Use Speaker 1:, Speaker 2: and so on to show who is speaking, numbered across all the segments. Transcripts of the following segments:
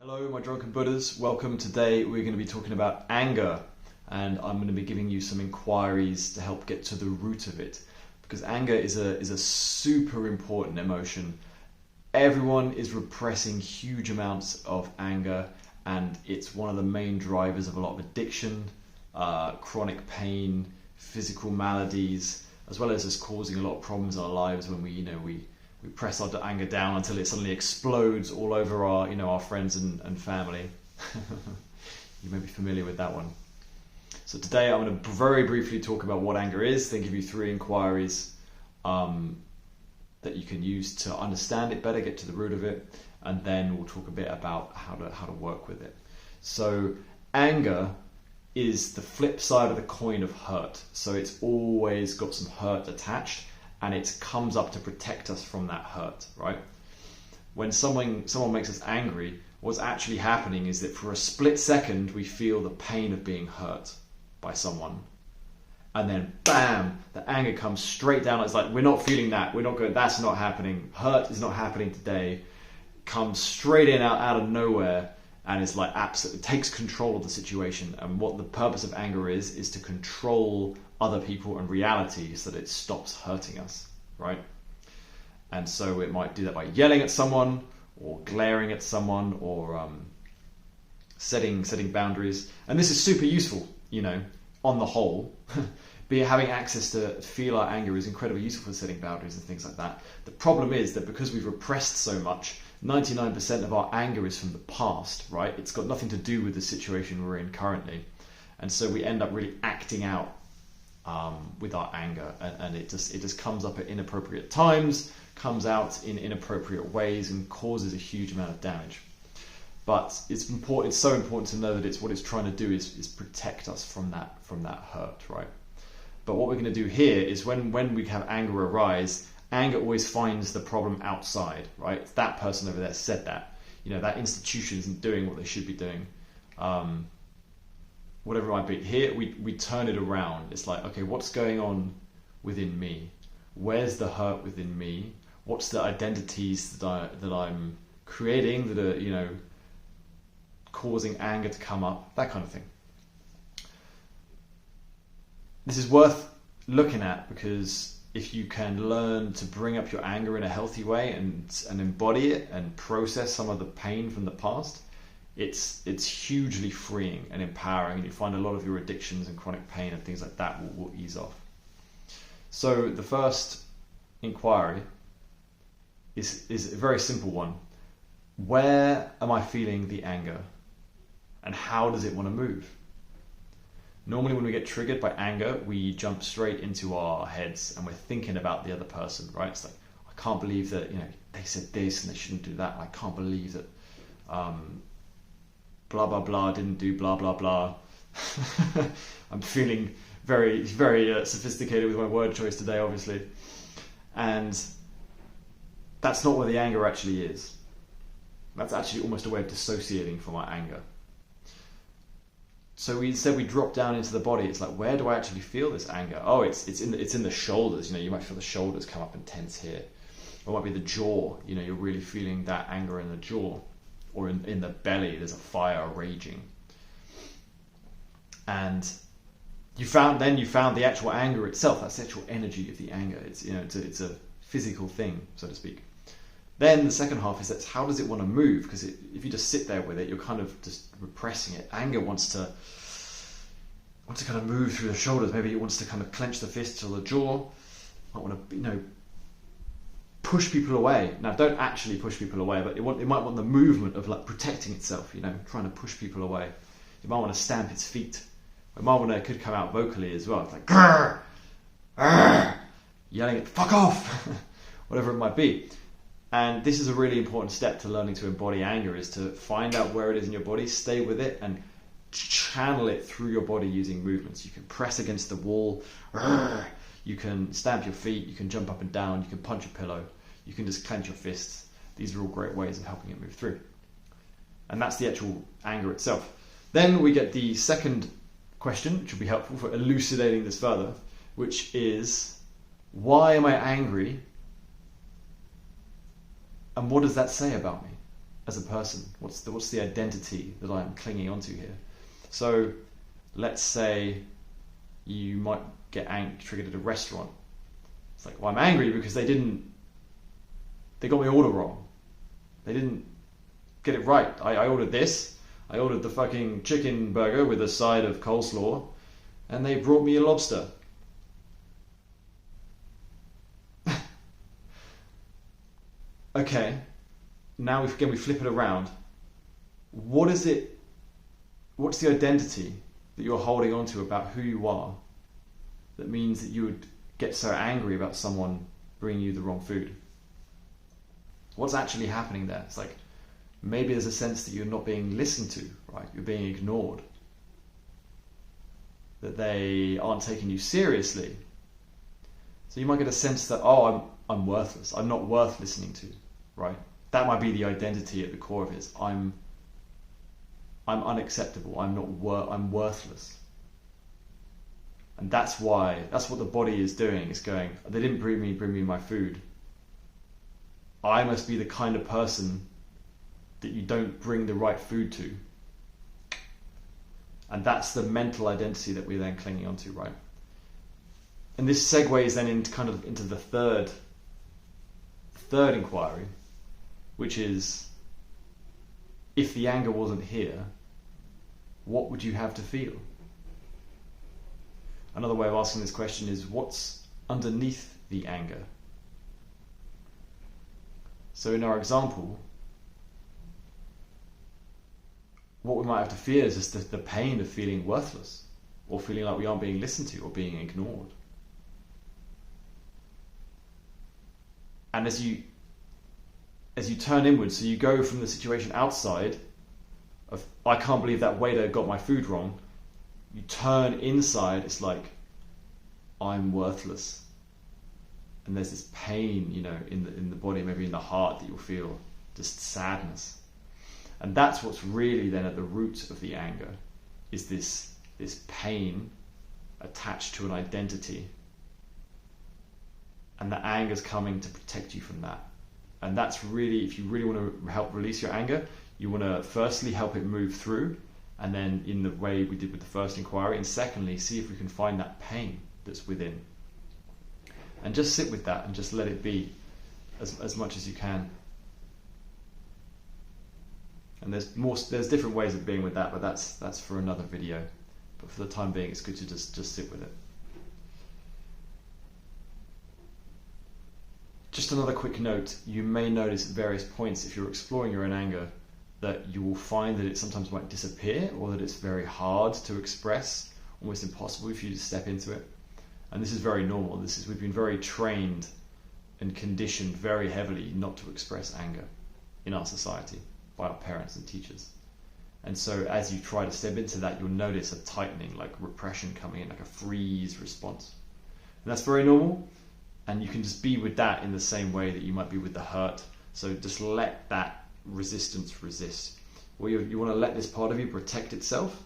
Speaker 1: Hello my drunken Buddhas, welcome. Today we're going to be talking about anger, and I'm going to be giving you some inquiries to help get to the root of it, because anger is a super important emotion. Everyone is repressing huge amounts of anger, and it's one of the main drivers of a lot of addiction, chronic pain, physical maladies, as well as just causing a lot of problems in our lives when we press our anger down until it suddenly explodes all over our friends and family. You may be familiar with that one. So today I'm going to very briefly talk about what anger is, then give you 3 inquiries that you can use to understand it better, get to the root of it, and then we'll talk a bit about how to work with it. So anger is the flip side of the coin of hurt. So it's always got some hurt attached, and it comes up to protect us from that hurt, right? When someone makes us angry, what's actually happening is that for a split second, we feel the pain of being hurt by someone. And then, bam, the anger comes straight down. It's like, we're not feeling that. We're not going, that's not happening. Hurt is not happening today. Comes straight in out of nowhere. And it's like, absolutely takes control of the situation. And what the purpose of anger is to control other people and reality so that it stops hurting us, right? And so it might do that by yelling at someone, or glaring at someone, or setting boundaries. And this is super useful, on the whole. Having access to feel our anger is incredibly useful for setting boundaries and things like that. The problem is that because we've repressed so much, 99% of our anger is from the past, right? It's got nothing to do with the situation we're in currently. And so we end up really acting out with our anger, and it just comes up at inappropriate times, comes out in inappropriate ways, and causes a huge amount of damage. But it's so important to know that what it's trying to do is protect us from that hurt, right? But what we're going to do here is when we have anger arise, anger always finds the problem outside, right? It's that person over there said that. That institution isn't doing what they should be doing. Whatever it might be. Here, we turn it around. It's like, okay, what's going on within me? Where's the hurt within me? What's the identities that I'm creating that are, causing anger to come up? That kind of thing. This is worth looking at, because if you can learn to bring up your anger in a healthy way and embody it and process some of the pain from the past, it's hugely freeing and empowering, and you find a lot of your addictions and chronic pain and things like that will ease off. So the first inquiry is a very simple one. Where am I feeling the anger, and how does it want to move? Normally when we get triggered by anger, we jump straight into our heads and we're thinking about the other person, right? It's like, I can't believe that they said this and they shouldn't do that. I can't believe that blah blah blah didn't do blah blah blah. I'm feeling very very sophisticated with my word choice today, obviously, and that's not where the anger actually is. That's actually almost a way of dissociating from our anger. So instead we drop down into the body. It's like, where do I actually feel this anger? Oh, it's in the shoulders. You might feel the shoulders come up and tense here. Or it might be the jaw. You're really feeling that anger in the jaw, or in the belly. There's a fire raging. And you found the actual anger itself. That's the actual energy of the anger. It's a physical thing, so to speak. Then the second half is how does it want to move? Because if you just sit there with it, you're kind of just repressing it. Anger wants to kind of move through the shoulders. Maybe it wants to kind of clench the fists or the jaw. Might want to, push people away. Now, don't actually push people away, but it might want the movement of like protecting itself. Trying to push people away. It might want to stamp its feet. It could come out vocally as well. It's like grrr, grrr, yelling at fuck off, whatever it might be. And this is a really important step to learning to embody anger, is to find out where it is in your body, stay with it, and channel it through your body using movements. You can press against the wall, you can stamp your feet, you can jump up and down, you can punch a pillow, you can just clench your fists. These are all great ways of helping it move through. And that's the actual anger itself. Then we get the second question, which will be helpful for elucidating this further, which is, why am I angry? And what does that say about me? as a person? What's the identity that I'm clinging onto here? So let's say you might get triggered at a restaurant. It's like, well, I'm angry because they got my order wrong. They didn't get it right. I ordered this. I ordered the fucking chicken burger with a side of coleslaw, and they brought me a lobster. Okay, now we flip it around. What's the identity that you're holding on to about who you are that means that you would get so angry about someone bringing you the wrong food? What's actually happening there? It's like, maybe there's a sense that you're not being listened to, right? You're being ignored. That they aren't taking you seriously. So you might get a sense that, oh, I'm worthless. I'm not worth listening to, right? That might be the identity at the core of it. I'm unacceptable. I'm worthless. And that's what the body is doing. It's going, they didn't bring me my food. I must be the kind of person that you don't bring the right food to. And that's the mental identity that we're then clinging onto, right? And this segues then into the third inquiry, which is, if the anger wasn't here, what would you have to feel? Another way of asking this question is, what's underneath the anger? So in our example, what we might have to fear is just the pain of feeling worthless, or feeling like we aren't being listened to, or being ignored. And as you turn inwards, so you go from the situation outside of, I can't believe that waiter got my food wrong, you turn inside, it's like, I'm worthless. And there's this pain, in the body, maybe in the heart, that you'll feel just sadness. And that's what's really then at the root of the anger, is this pain attached to an identity. And the anger's coming to protect you from that. And that's really, if you really want to help release your anger, you want to firstly help it move through, and then in the way we did with the first inquiry, and secondly, see if we can find that pain that's within. And just sit with that and just let it be as much as you can. And there's different ways of being with that, but that's for another video. But for the time being, it's good to just sit with it. Just another quick note, you may notice at various points, if you're exploring your own anger, that you will find that it sometimes might disappear, or that it's very hard to express, almost impossible for you to step into it. And this is very normal. We've been very trained and conditioned very heavily not to express anger in our society by our parents and teachers. And so as you try to step into that, you'll notice a tightening, like repression coming in, like a freeze response. And that's very normal. And you can just be with that in the same way that you might be with the hurt. So just let that resistance resist. Or you want to let this part of you protect itself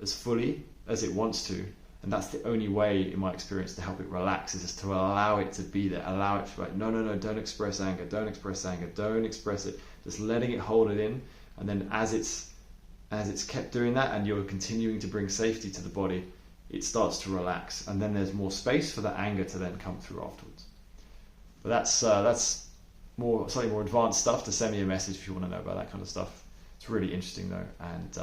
Speaker 1: as fully as it wants to. And that's the only way, in my experience, to help it relax, is just to allow it to be there. Allow it to be like, no, don't express anger, don't express anger, don't express it. Just letting it hold it in. And then as it's kept doing that, and you're continuing to bring safety to the body, it starts to relax. And then there's more space for the anger to then come through afterwards. But that's slightly more advanced stuff. To send me a message if you want to know about that kind of stuff. It's really interesting though, and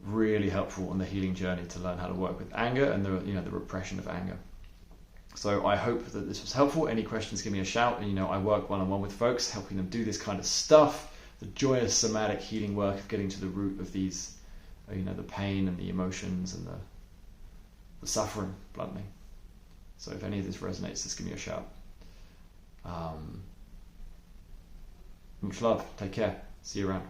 Speaker 1: really helpful on the healing journey to learn how to work with anger and the repression of anger. So I hope that this was helpful. Any questions, give me a shout. And I work one-on-one with folks, helping them do this kind of stuff, the joyous somatic healing work of getting to the root of these, the pain and the emotions and the suffering, bluntly. So if any of this resonates, just give me a shout. Much love. Take care. See you around.